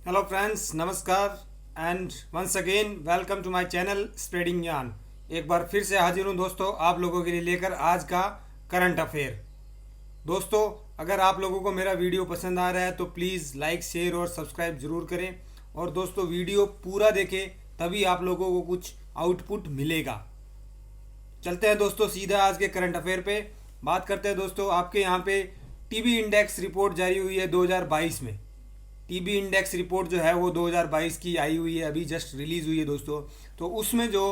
Hello friends, नमस्कार and once again welcome to my channel spreading Gyan. एक बार फिर से हाजिर हूँ दोस्तों आप लोगों के लिए लेकर आज का करंट अफेयर। दोस्तों, अगर आप लोगों को मेरा वीडियो पसंद आ रहा है तो प्लीज़ लाइक शेयर और सब्सक्राइब ज़रूर करें। और दोस्तों, वीडियो पूरा देखें, तभी आप लोगों को कुछ आउटपुट मिलेगा। चलते हैं दोस्तों सीधा आज के करंट अफेयर पे। बात करते हैं दोस्तों, आपके यहाँ पे टीबी इंडेक्स रिपोर्ट जारी हुई है 2022 में। टीबी इंडेक्स रिपोर्ट जो है वो 2022 की आई हुई है, अभी जस्ट रिलीज हुई है दोस्तों। तो उसमें जो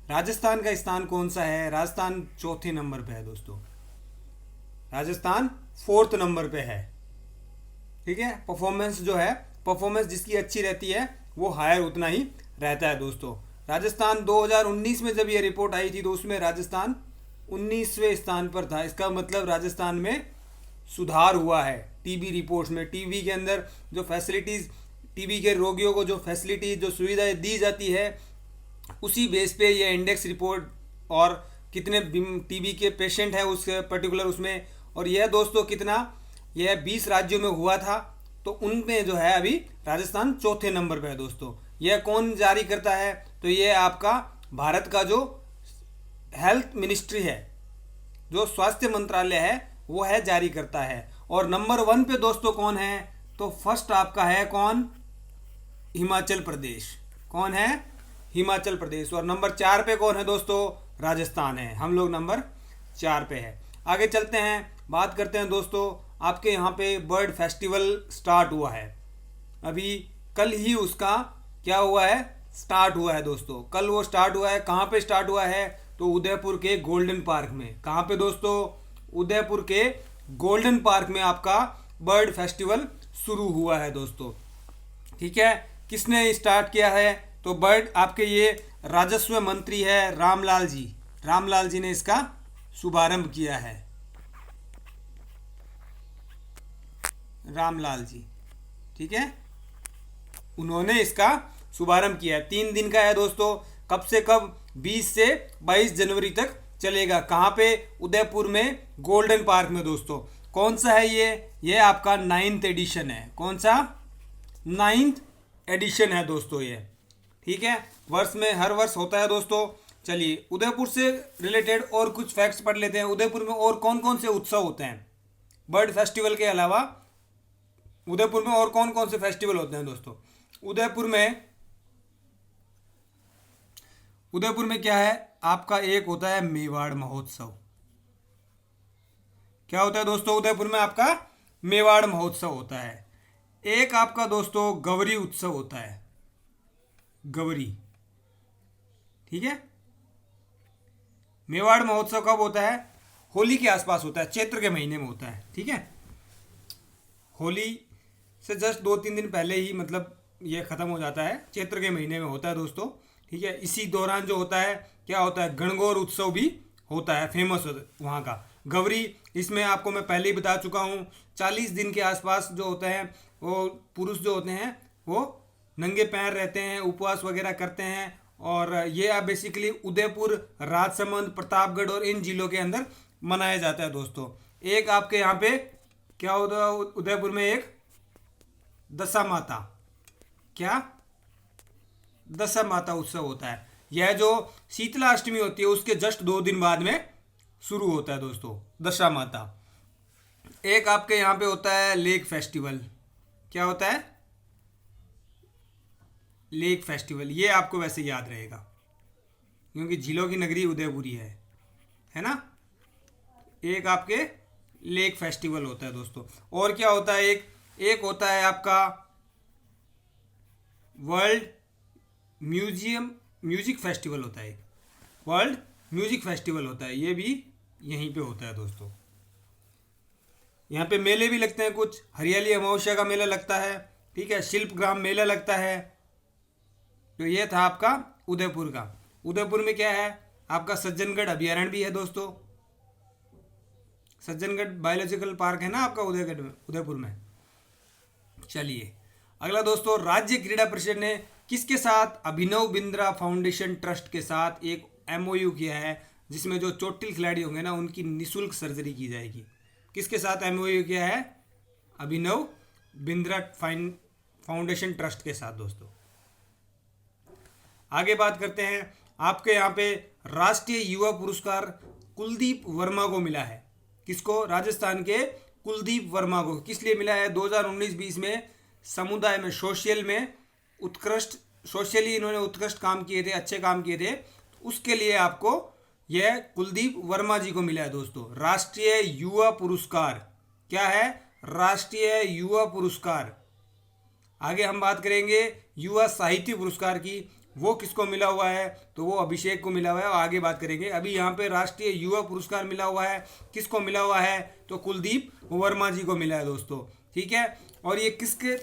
राजस्थान का स्थान कौन सा है, राजस्थान चौथे नंबर पे है दोस्तों। राजस्थान फोर्थ नंबर पे है। ठीक है, परफॉर्मेंस जो है, परफॉर्मेंस जिसकी अच्छी रहती है वो हायर उतना ही रहता है दोस्तों। राजस्थान 2019 में जब ये रिपोर्ट आई थी तो उसमें राजस्थान 19वें स्थान पर था। इसका मतलब राजस्थान में सुधार हुआ है टीबी रिपोर्ट्स में। टीबी के अंदर जो फैसिलिटीज़, टीबी के रोगियों को जो फैसिलिटीज़, जो सुविधाएं दी जाती है, उसी बेस पे ये इंडेक्स रिपोर्ट और कितने टीबी के पेशेंट हैं उस पर्टिकुलर उसमें। और यह दोस्तों कितना, यह 20 राज्यों में हुआ था, तो उनमें जो है अभी राजस्थान चौथे नंबर पे है दोस्तों। यह कौन जारी करता है, तो यह आपका भारत का जो हेल्थ मिनिस्ट्री है, जो स्वास्थ्य मंत्रालय है, वो है जारी करता है। और नंबर 1 पे दोस्तों कौन है, तो फर्स्ट आपका है कौन, हिमाचल प्रदेश। कौन है, हिमाचल प्रदेश। और नंबर 4 पे कौन है दोस्तों, राजस्थान है। हम लोग नंबर 4 पे है। आगे चलते हैं, बात करते हैं दोस्तों, आपके यहाँ पे बर्ड फेस्टिवल स्टार्ट हुआ है। अभी कल ही उसका क्या हुआ है, स्टार्ट हुआ है दोस्तों। कल वो स्टार्ट हुआ है। कहाँ पे स्टार्ट हुआ है, तो उदयपुर के गोल्डन पार्क में। कहाँ पे दोस्तों, उदयपुर के गोल्डन पार्क में आपका बर्ड फेस्टिवल शुरू हुआ है दोस्तों। ठीक है, किसने स्टार्ट किया है, तो बर्ड आपके ये राजस्व मंत्री है रामलाल जी। रामलाल जी ने इसका शुभारंभ किया है, रामलाल जी। ठीक है, उन्होंने इसका शुभारंभ किया है। 3 दिन का है दोस्तों। कब से कब, 20 से 22 जनवरी तक चलेगा। कहाँ पे, उदयपुर में गोल्डन पार्क में दोस्तों। कौन सा है ये आपका 9th एडिशन है। कौन सा, 9th एडिशन है दोस्तों ये। ठीक है, वर्ष में हर वर्ष होता है दोस्तों। चलिए, उदयपुर से रिलेटेड और कुछ फैक्ट्स पढ़ लेते हैं। उदयपुर में और कौन कौन से उत्सव होते हैं बर्ड फेस्टिवल के अलावा। उदयपुर में और कौन कौन से फेस्टिवल होते हैं दोस्तों। उदयपुर में क्या है, आपका एक होता है मेवाड़ महोत्सव। क्या होता है दोस्तों, उदयपुर में आपका मेवाड़ महोत्सव होता है। एक आपका दोस्तों गौरी उत्सव होता है, गौरी। ठीक है, मेवाड़ महोत्सव कब होता है, होली के आसपास होता है, चैत्र के महीने में होता है। ठीक है, होली से जस्ट 2-3 दिन पहले ही मतलब ये ख़त्म हो जाता है, चैत्र के महीने में होता है दोस्तों। ठीक है, इसी दौरान जो होता है, क्या होता है, गणगौर उत्सव भी होता है, फेमस वहाँ का। गौरी, इसमें आपको मैं पहले ही बता चुका हूँ, 40 दिन के आसपास जो होते हैं, वो पुरुष जो होते हैं वो नंगे पैर रहते हैं, उपवास वगैरह करते हैं। और ये आप बेसिकली उदयपुर, राजसमंद, प्रतापगढ़ और इन जिलों के अंदर मनाया जाता है दोस्तों। एक आपके यहाँ पे क्या होता है, उदयपुर में एक दशा माता, क्या, दशा माता उत्सव होता है। यह जो शीतला अष्टमी होती है उसके जस्ट 2 दिन बाद में शुरू होता है दोस्तों, दशा माता। एक आपके यहाँ पे होता है लेक फेस्टिवल। क्या होता है, लेक फेस्टिवल। ये आपको वैसे याद रहेगा क्योंकि झीलों की नगरी उदयपुरी है ना। एक आपके लेक फेस्टिवल होता है दोस्तों। और क्या होता है, एक होता है आपका वर्ल्ड म्यूजिक फेस्टिवल होता है। वर्ल्ड म्यूजिक फेस्टिवल होता है, ये भी यहीं पे होता है दोस्तों। यहाँ पे मेले भी लगते हैं कुछ, हरियाली अमावस्या का मेला लगता है। ठीक है, शिल्प ग्राम मेला लगता है। तो ये था आपका उदयपुर का। उदयपुर में क्या है, आपका सज्जनगढ़ अभयारण्य भी है दोस्तों। सज्जनगढ़ बायोलॉजिकल पार्क है ना आपका उदयगढ़ में, उदयपुर में। चलिए अगला दोस्तों, राज्य क्रीड़ा परिषद ने किसके साथ, अभिनव बिंद्रा फाउंडेशन ट्रस्ट के साथ एक एमओयू किया है, जिसमें जो चोटिल खिलाड़ी होंगे ना उनकी निःशुल्क सर्जरी की जाएगी। किसके साथ एमओयू किया है, अभिनव बिंद्रा फाउंडेशन ट्रस्ट के साथ दोस्तों। आगे बात करते हैं, आपके यहाँ पे राष्ट्रीय युवा पुरस्कार कुलदीप वर्मा को मिला है। किसको? राजस्थान के कुलदीप वर्मा को। किस लिए मिला है? 2019-20 में समुदाय में, सोशल में उत्कृष्ट, सोशली इन्होंने उत्कृष्ट काम किए थे, अच्छे काम किए थे, उसके लिए आपको यह कुलदीप वर्मा जी को मिला है दोस्तों। राष्ट्रीय युवा पुरस्कार क्या है? राष्ट्रीय युवा पुरस्कार। आगे हम बात करेंगे युवा साहित्य पुरस्कार की, वो किसको मिला हुआ है? तो वो अभिषेक को मिला हुआ है, और आगे बात करेंगे। अभी यहाँ पे राष्ट्रीय युवा पुरस्कार मिला हुआ है, किसको मिला हुआ है? तो कुलदीप वर्मा जी को मिला है दोस्तों, ठीक है। और ये किसके,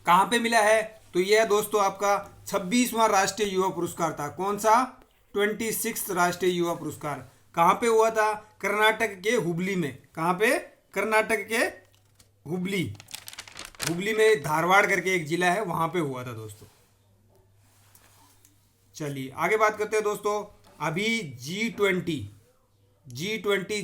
कहाँ पे मिला है? तो यह दोस्तों आपका 26वां राष्ट्रीय युवा पुरस्कार था। कौन सा? 26 राष्ट्रीय युवा पुरस्कार। कहाँ पे हुआ था? कर्नाटक के हुबली में। कहाँ पे? कर्नाटक के हुबली, हुबली में धारवाड़ करके एक जिला है, वहां पे हुआ था दोस्तों। चलिए आगे बात करते हैं दोस्तों। अभी G20,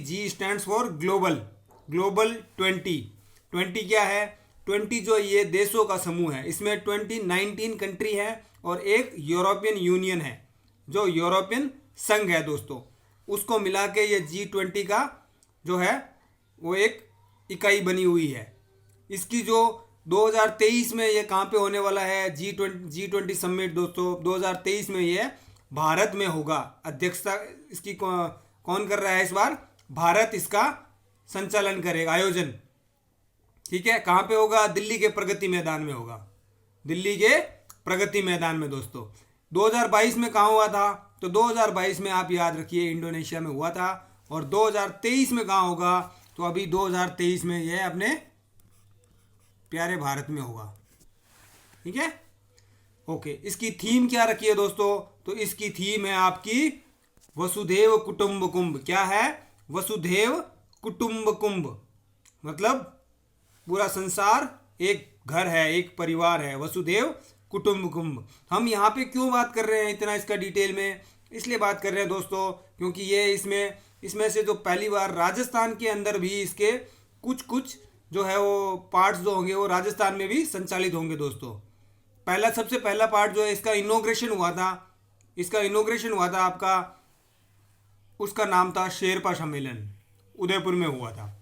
ji stands for global, global 20 क्या है? 20 जो ये देशों का समूह है, इसमें 19 कंट्री है और एक यूरोपियन यूनियन है, जो यूरोपियन संघ है दोस्तों। उसको मिला के ये G20 का जो है वो एक इकाई बनी हुई है। इसकी जो 2023 में ये कहाँ पे होने वाला है? G20 समिट दोस्तों 2023 में ये भारत में होगा। अध्यक्षता इसकी कौन कर रहा है इस बार? भारत इसका संचालन करेगा, आयोजन, ठीक है। कहाँ पे होगा? दिल्ली के प्रगति मैदान में होगा, दिल्ली के प्रगति मैदान में दोस्तों। 2022 में कहाँ हुआ था? तो 2022 में आप याद रखिए इंडोनेशिया में हुआ था। और 2023 में कहाँ होगा? तो अभी 2023 में यह अपने प्यारे भारत में होगा, ठीक है, ओके। इसकी थीम क्या रखी है दोस्तों? तो इसकी थीम है आपकी वसुधैव कुटुंबकम। क्या है? वसुधैव कुटुंबकम, मतलब पूरा संसार एक घर है, एक परिवार है, वसुधैव कुटुंबकम। हम यहाँ पे क्यों बात कर रहे हैं इतना इसका डिटेल में? इसलिए बात कर रहे हैं दोस्तों क्योंकि ये इसमें से जो पहली बार राजस्थान के अंदर भी इसके कुछ जो है वो पार्ट्स जो होंगे वो राजस्थान में भी संचालित होंगे दोस्तों। सबसे पहला पार्ट जो है इसका इनॉग्रेशन हुआ था आपका, उसका नाम था शेरपा सम्मेलन, उदयपुर में हुआ था।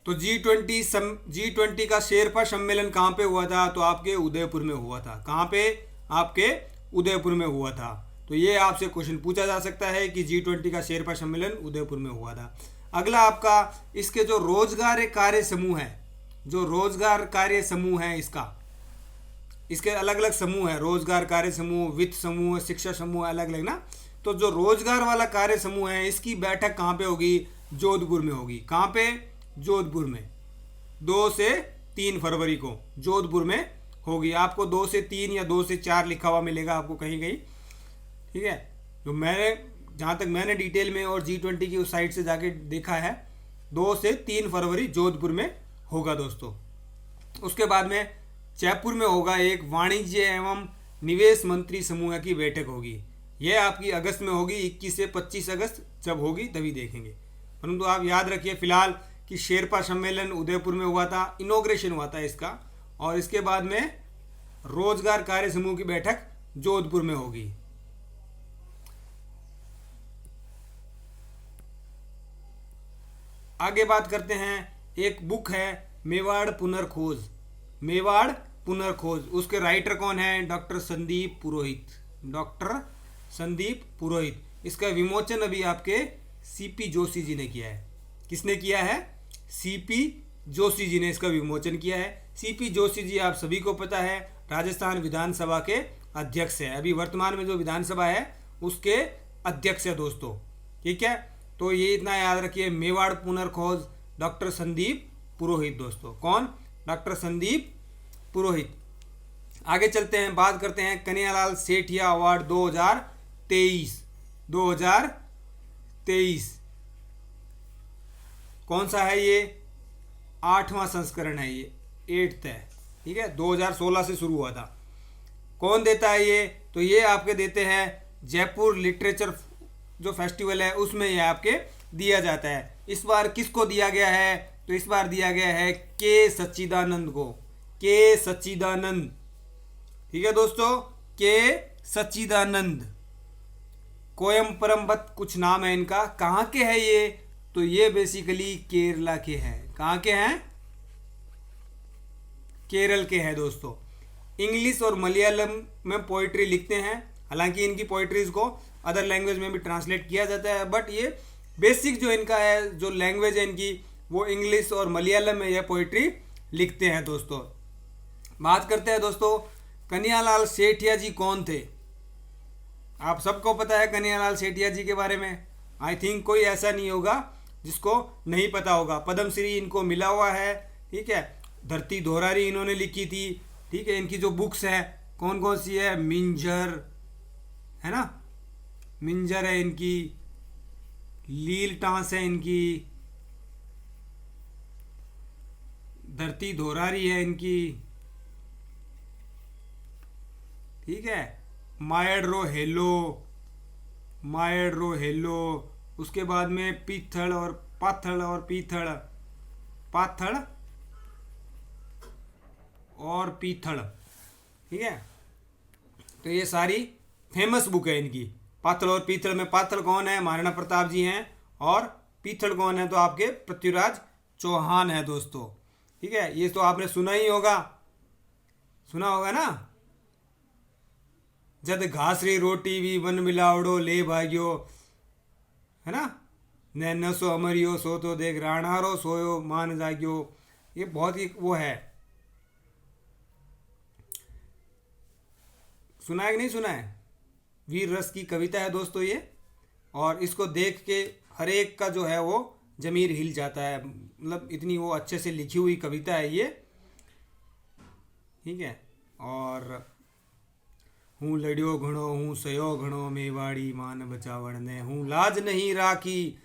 तो G20 का शेरपा सम्मेलन कहाँ पे हुआ था? तो आपके उदयपुर में हुआ था। कहाँ पे? आपके उदयपुर में हुआ था। तो ये आपसे क्वेश्चन पूछा जा सकता है कि G20 का शेरपा सम्मेलन उदयपुर में हुआ था। अगला आपका इसके जो रोजगार कार्य समूह है, जो रोजगार कार्य समूह है इसके अलग अलग समूह है, रोजगार कार्य समूह, वित्त समूह, शिक्षा समूह, अलग अलग ना। तो जो रोजगार वाला कार्य समूह है इसकी बैठक कहाँ पे होगी? जोधपुर में होगी। कहाँ पे? जोधपुर में। 2 से 3 फरवरी को जोधपुर में होगी। आपको 2 से 3 या 2 से 4 लिखा हुआ मिलेगा आपको कहीं कहीं, ठीक है। तो जहाँ तक मैंने डिटेल में और G20 की उस साइट से जाके देखा है, 2 से 3 फरवरी जोधपुर में होगा दोस्तों। उसके बाद में जयपुर में होगा एक वाणिज्य एवं निवेश मंत्री समूह की बैठक होगी। यह आपकी अगस्त में होगी, 21 से 25 अगस्त जब होगी तभी देखेंगे। परंतु आप याद रखिए फिलहाल कि शेरपा सम्मेलन उदयपुर में हुआ था, इनॉग्रेशन हुआ था इसका, और इसके बाद में रोजगार कार्य समूह की बैठक जोधपुर में होगी। आगे बात करते हैं, एक बुक है मेवाड़ पुनर्खोज, मेवाड़ पुनर्खोज। उसके राइटर कौन है? डॉक्टर संदीप पुरोहित। इसका विमोचन अभी आपके सीपी जोशी जी ने किया है। किसने किया है? सीपी जोशी जी ने इसका विमोचन किया है। सीपी जोशी जी आप सभी को पता है राजस्थान विधानसभा के अध्यक्ष है, अभी वर्तमान में जो विधानसभा है उसके अध्यक्ष है दोस्तों, ठीक है। तो ये इतना याद रखिए, मेवाड़ पुनर्खोज, डॉक्टर संदीप पुरोहित दोस्तों। कौन? डॉक्टर संदीप पुरोहित। आगे चलते हैं, बात करते हैं कन्हैयालाल सेठिया अवार्ड 2023। कौन सा है ये? 8वां संस्करण है, ये 8th है, ठीक है। 2016 से शुरू हुआ था। कौन देता है ये? तो ये आपके देते हैं जयपुर लिटरेचर जो फेस्टिवल है उसमें ये आपके दिया जाता है। इस बार किसको दिया गया है? तो इस बार दिया गया है के सच्चिदानंद को। के सच्चिदानंद। ठीक है दोस्तों, के सच्चिदानंद। कोयम्बरम कुछ नाम है इनका। कहाँ के हैं ये? तो ये बेसिकली केरला के हैं। कहाँ के हैं? केरल के हैं दोस्तों। इंग्लिश और मलयालम में पोइट्री लिखते हैं। हालांकि इनकी पोइट्रीज को अदर लैंग्वेज में भी ट्रांसलेट किया जाता है, बट ये बेसिक जो इनका है, जो लैंग्वेज है इनकी, वो इंग्लिश और मलयालम में यह पोइट्री लिखते हैं दोस्तों। बात करते हैं दोस्तों, कन्हैयालाल सेठिया जी कौन थे? आप सबको पता है कन्हैयालाल सेठिया जी के बारे में। आई थिंक कोई ऐसा नहीं होगा जिसको नहीं पता होगा। पद्मश्री इनको मिला हुआ है। ठीक है, धरती धोरारी इन्होंने लिखी थी। ठीक है, इनकी जो बुक्स है कौन कौन सी है? मिंजर है ना, मिंजर है इनकी, लील टांस है इनकी, धरती धोरारी है इनकी। ठीक है, मायड्रो हेलो, मायड्रो हेलो। उसके बाद में पीथड़ और पाथड़ और पीथड़, पाथड़ और पीथड़। ठीक है, तो ये सारी फेमस बुक है इनकी। पाथड़ और पीथड़ में पाथड़ कौन है? महाराणा प्रताप जी हैं। और पीथड़ कौन है? तो आपके पृथ्वीराज चौहान है दोस्तों। ठीक है, ये तो आपने सुना ही होगा, सुना होगा ना। जद घासरी रोटी भी वन मिलावड़ो ले भाग्यो, है ना, न सो अमरियो सो तो देख राणारो सोयो मान जाग्यो। ये बहुत ही वो है, सुना है कि नहीं सुना है? वीर रस की कविता है दोस्तों ये, और इसको देख के हर एक का जो है वो जमीर हिल जाता है। मतलब इतनी वो अच्छे से लिखी हुई कविता है ये। ठीक है, और हूँ लड़ियो घणो हूँ सयो घणो मेवाड़ी मान बचावण ने, हूँ लाज नहीं राखी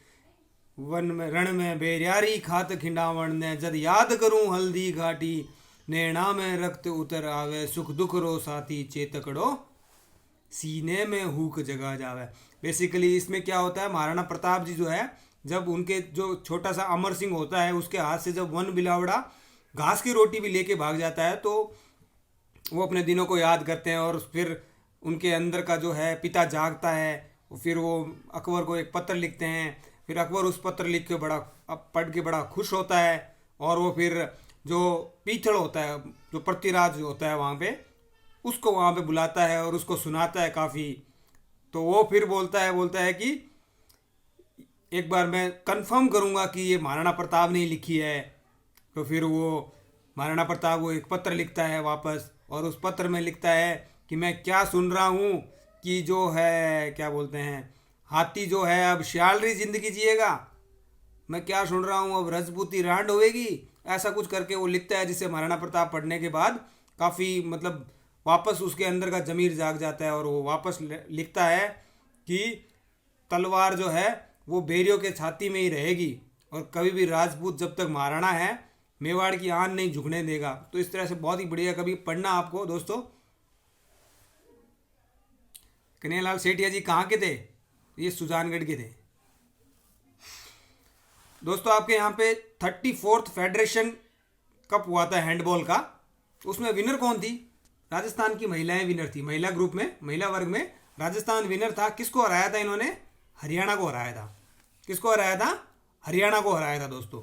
वन में रण में बेरियारी खात खिंडावण ने, जद याद करूँ हल्दी घाटी नैना में रक्त उतर आवे, सुख दुख रो साथी चेतकड़ो सीने में हुक जगा जावे। बेसिकली इसमें क्या होता है, महाराणा प्रताप जी जो है, जब उनके जो छोटा सा अमर सिंह होता है उसके हाथ से जब वन बिलावड़ा घास की रोटी भी लेके भाग जाता है, तो वो अपने दिनों को याद करते हैं। और फिर उनके अंदर का जो है पिता जागता है, फिर वो अकबर को एक पत्र लिखते हैं। फिर अकबर उस पत्र लिख के बड़ा पढ़ के बड़ा खुश होता है, और वो फिर जो पीथड़ होता है, जो पृथ्वीराज होता है वहाँ पे, उसको वहाँ पे बुलाता है और उसको सुनाता है काफ़ी। तो वो फिर बोलता है कि एक बार मैं कंफर्म करूँगा कि ये महाराणा प्रताप ने लिखी है। तो फिर वो महाराणा प्रताप वो एक पत्र लिखता है वापस, और उस पत्र में लिखता है कि मैं क्या सुन रहा हूँ कि जो है क्या बोलते हैं, हाथी जो है अब श्यालरी जिंदगी जिएगा, मैं क्या सुन रहा हूँ अब रजपूती रांड होएगी, ऐसा कुछ करके वो लिखता है। जिसे महाराणा प्रताप पढ़ने के बाद काफ़ी मतलब वापस उसके अंदर का जमीर जाग जाता है, और वो वापस लिखता है कि तलवार जो है वो बैरियों के छाती में ही रहेगी, और कभी भी राजपूत जब तक महाराणा है मेवाड़ की आन नहीं झुकने देगा। तो इस तरह से बहुत ही बढ़िया, कभी पढ़ना आपको दोस्तों। कन्हैयालाल सेठिया जी कहाँ के थे? ये सुजानगढ़ के थे दोस्तों। आपके यहाँ पे 34th फेडरेशन कप हुआ था हैंडबॉल का, उसमें विनर कौन थी? राजस्थान की महिलाएं विनर थी। महिला ग्रुप में, महिला वर्ग में राजस्थान विनर था। किसको हराया था इन्होंने? हरियाणा को हराया था। किसको हराया था? हरियाणा को हराया था दोस्तों।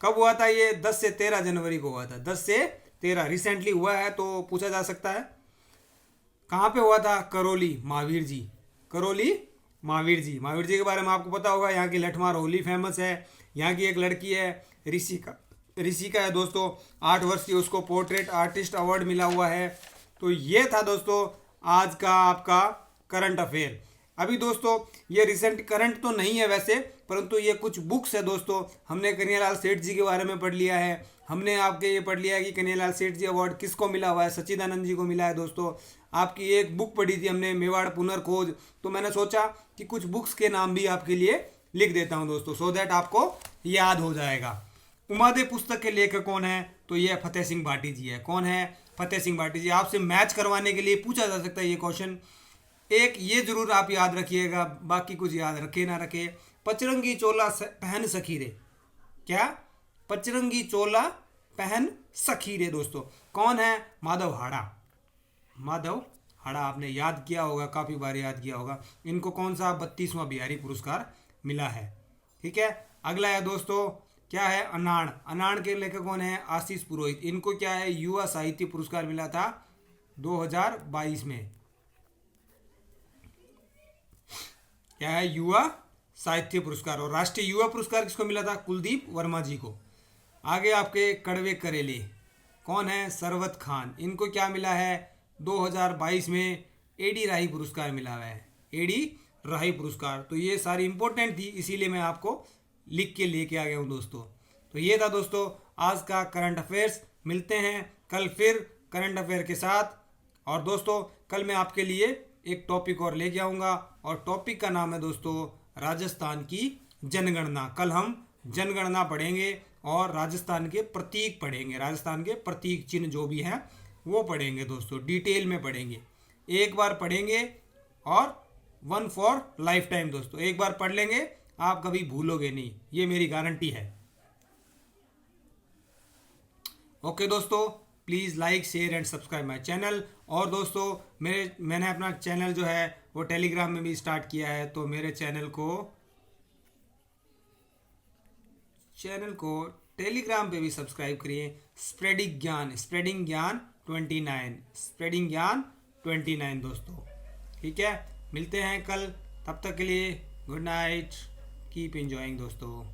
कब हुआ था ये? 10 से 13 जनवरी को हुआ था। 10 से 13 रिसेंटली हुआ है, तो पूछा जा सकता है कहाँ पे हुआ था? करौली महावीर जी, करौली महावीर जी। महावीर जी के बारे में आपको पता होगा, यहाँ की लठमार होली फेमस है। यहाँ की एक लड़की है ऋषिका है दोस्तों, 8 वर्ष की, उसको पोर्ट्रेट आर्टिस्ट अवार्ड मिला हुआ है। तो ये था दोस्तों आज का आपका करंट अफेयर। अभी दोस्तों ये रिसेंट करंट तो नहीं है वैसे, परंतु ये कुछ बुक्स है दोस्तों। हमने कन्हैयालाल सेठ जी के बारे में पढ़ लिया है, हमने आपके ये पढ़ लिया है कि कन्हैयालाल सेठ जी अवार्ड किसको मिला हुआ है? सच्चिदानंद जी को मिला है दोस्तों। आपकी एक बुक पढ़ी थी हमने, मेवाड़ पुनर्खोज, तो मैंने सोचा कि कुछ बुक्स के नाम भी आपके लिए लिख देता हूँ दोस्तों, सो दैट आपको याद हो जाएगा। उमादे पुस्तक के लेखक कौन है? तो ये फतेह सिंह भाटी जी है। कौन है? फतेह सिंह भाटी जी। आपसे मैच करवाने के लिए पूछा जा सकता है ये क्वेश्चन। एक ये जरूर आप याद रखिएगा, बाकी कुछ याद रखे ना रखे। पचरंगी चोला पहन सखी रे, क्या? पचरंगी चोला पहन सखीरे दोस्तों। कौन है? माधव हाड़ा। माधव हाड़ा आपने याद किया होगा, काफ़ी बार याद किया होगा। इनको कौन सा 32वां बिहारी पुरस्कार मिला है। ठीक है, अगला है दोस्तों, क्या है? अनाण। अनाण के लेखक कौन है? आशीष पुरोहित। इनको क्या है? युवा साहित्य पुरस्कार मिला था 2022 में। क्या है? युवा साहित्य पुरस्कार। और राष्ट्रीय युवा पुरस्कार किसको मिला था? कुलदीप वर्मा जी को। आगे आपके कड़वे करेले कौन है? सरवत खान। इनको क्या मिला है? 2022 में एडी राही पुरस्कार मिला हुआ है। एडी राही पुरस्कार। तो ये सारी इंपॉर्टेंट थी, इसीलिए मैं आपको लिख के लेके आ गया हूँ दोस्तों। तो ये था दोस्तों आज का करंट अफेयर्स। मिलते हैं कल फिर करंट अफेयर के साथ। और दोस्तों कल मैं आपके लिए एक टॉपिक और लेके आऊँगा, और टॉपिक का नाम है दोस्तों राजस्थान की जनगणना। कल हम जनगणना पढ़ेंगे और राजस्थान के प्रतीक पढ़ेंगे। राजस्थान के प्रतीक चिन्ह जो भी हैं वो पढ़ेंगे दोस्तों, डिटेल में पढ़ेंगे। एक बार पढ़ेंगे और वन फॉर लाइफ टाइम दोस्तों। एक बार पढ़ लेंगे, आप कभी भूलोगे नहीं, ये मेरी गारंटी है। ओके दोस्तों, please like share and subscribe my channel. और दोस्तों मैंने अपना चैनल जो है वो टेलीग्राम में भी स्टार्ट किया है, तो मेरे चैनल को टेलीग्राम पे भी सब्सक्राइब करिए। स्प्रेडिंग ज्ञान 29 दोस्तों। ठीक है, मिलते हैं कल, तब तक के लिए गुड नाइट, कीप एंजॉइंग दोस्तों।